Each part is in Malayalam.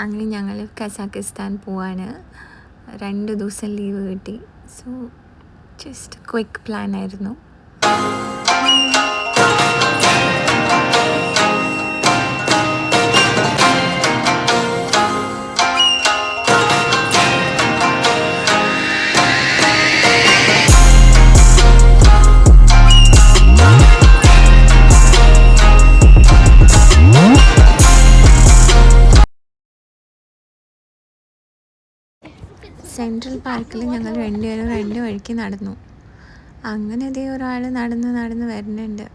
അങ്ങനെ ഞങ്ങൾ കസാക്കിസ്ഥാൻ പോവാണ്. 2 ദിവസം ലീവ് കിട്ടി. സോ ജസ്റ്റ് ക്വിക്ക് പ്ലാൻ ആയിരുന്നു. സെൻട്രൽ പാർക്കിൽ ഞങ്ങൾ രണ്ടുപേരും 2 വഴിക്ക് നടന്നു. അങ്ങനെ ഇതേ ഒരാൾ നടന്ന് വരുന്നുണ്ട്.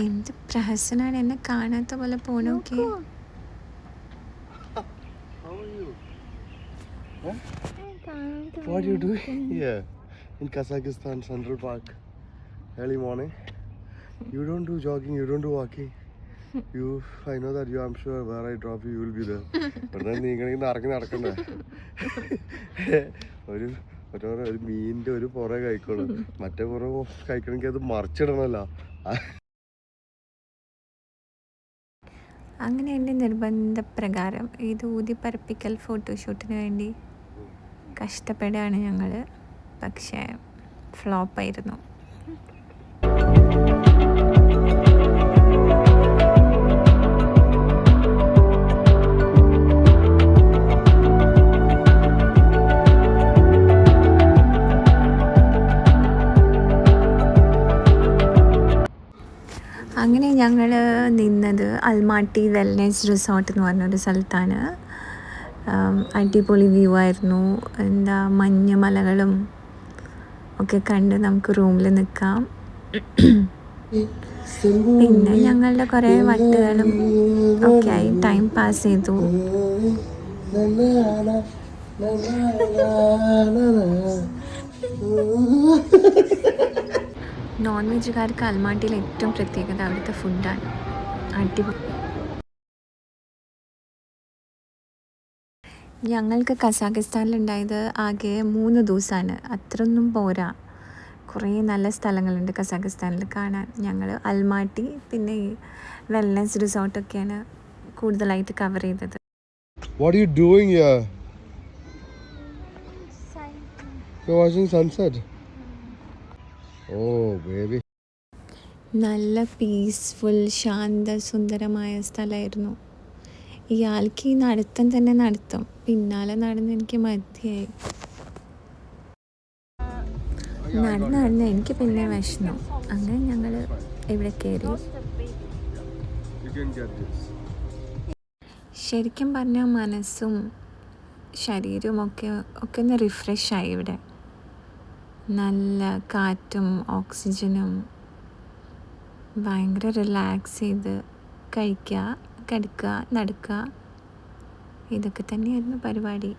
എന്ത് പ്രഹസനാണ്, എന്നെ കാണാത്ത പോലെ പോണോക്കെ. What are you doing here in Kazakhstan Central Park early morning? You don't do jogging, you don't do walking. I know that I'm sure where I drop you will be there. But then നീ നടക്കണ്ടേ? ഒരു മീനിന്റെ ഒരു പുറ കഴിക്കോളൂ, മറ്റേ പുറ കഴിക്കണമെങ്കിൽ അത് മറിച്ചിടണല്ലോ. അങ്ങനെ എൻ്റെ നിർബന്ധപ്രകാരം ഇത് ഊതിപ്പറപ്പിക്കൽ ഫോട്ടോഷൂട്ടിന് വേണ്ടി കഷ്ടപ്പെടുകയാണ് ഞങ്ങൾ. പക്ഷേ ഫ്ലോപ്പായിരുന്നു. അങ്ങനെ ഞങ്ങൾ നിന്നത് അൽമാട്ടി വെൽനെസ് റിസോർട്ട് എന്ന് പറഞ്ഞൊരു സ്ഥലത്താണ്. അടിപൊളി വ്യൂ ആയിരുന്നു. മഞ്ഞ മലകളും ഒക്കെ കണ്ട് നമുക്ക് റൂമിൽ നിൽക്കാം. പിന്നെ ഞങ്ങളുടെ കുറേ വട്ടുകളും ഒക്കെ ആയി ടൈം പാസ് ചെയ്തു. നോൺ വെജുകാർക്ക് അൽമാട്ടിയിൽ ഏറ്റവും പ്രത്യേകത അവിടുത്തെ ഫുഡാണ്. അടിപൊളി. ഞങ്ങൾക്ക് കസാഖിസ്ഥാനിലുണ്ടായത് ആകെ 3 ദിവസമാണ്. അത്രയൊന്നും പോരാ. കുറേ നല്ല സ്ഥലങ്ങളുണ്ട് കസാഖിസ്ഥാനിൽ കാണാൻ. ഞങ്ങൾ അൽമാട്ടി പിന്നെ ഈ വെൽനെസ് റിസോർട്ടൊക്കെയാണ് കൂടുതലായിട്ട് കവർ ചെയ്തത്. What are you doing here? You're watching sunset. Oh baby. നല്ല പീസ്ഫുൾ ശാന്തസുന്ദരമായ സ്ഥലമായിരുന്നു. ഇയാൾക്ക് ഈ നടത്തം തന്നെ നടത്തും. പിന്നാലെ നടന്ന് എനിക്ക് മതിയായി. നടന്ന് എനിക്ക് പിന്നെ വിഷമു. അങ്ങനെ ഞങ്ങൾ ഇവിടെ കയറി. ശരിക്കും പറഞ്ഞാൽ മനസ്സും ശരീരവും ഒക്കെ ഒന്ന് റിഫ്രഷായി. ഇവിടെ നല്ല കാറ്റും ഓക്സിജനും, ഭയങ്കര റിലാക്സ് ചെയ്ത് കഴിക്കുക, കിടക്കുക, നടക്കുക, ഇതൊക്കെ തന്നെയായിരുന്നു പരിപാടി.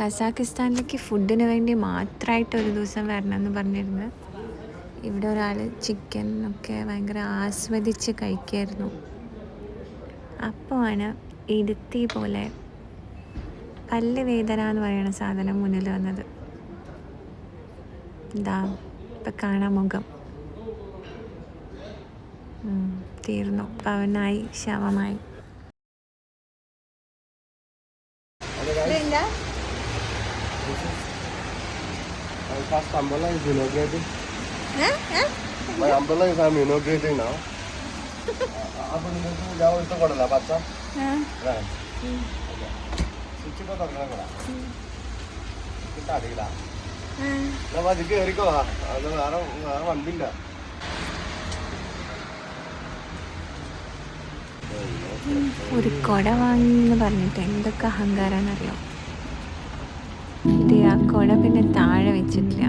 കസാഖിസ്ഥാനിലേക്ക് ഫുഡിന് വേണ്ടി മാത്രമായിട്ട് ഒരു ദിവസം വരണമെന്ന് പറഞ്ഞിരുന്നു. ഇവിടെ ഒരാൾ ചിക്കൻ ഒക്കെ ഭയങ്കര ആസ്വദിച്ച് കഴിക്കായിരുന്നു. അപ്പോഴാണ് ഇടുത്തി പോലെ പല്ല് വേദന എന്ന് പറയുന്ന സാധനം മുന്നിൽ വന്നത്. ഇപ്പം കാണാൻ മുഖം തീർന്നു. Pavanayi, ശവമായി. My first umbrella is inaugurating. My umbrella is I'm inaugurating now. Apa നിങ്ങൾക്ക് ഞാൻ ഇഷ്ടപ്പെടില്ല പച്ച. സ്വിച്ച് ഇപ്പൊ തുറക്കണം. കിട്ടാടില്ല. ഞാൻ വതിക്ക് കയറിക്കോ. അത് വേറെ വണ്ടില്ല. ഒരു കുട വാങ്ങിന്ന് പറഞ്ഞിട്ട് എന്തൊക്കെ അഹങ്കാരാന്നറിയാം. ആ കുട പിന്നെ താഴെ വെച്ചിട്ടില്ല.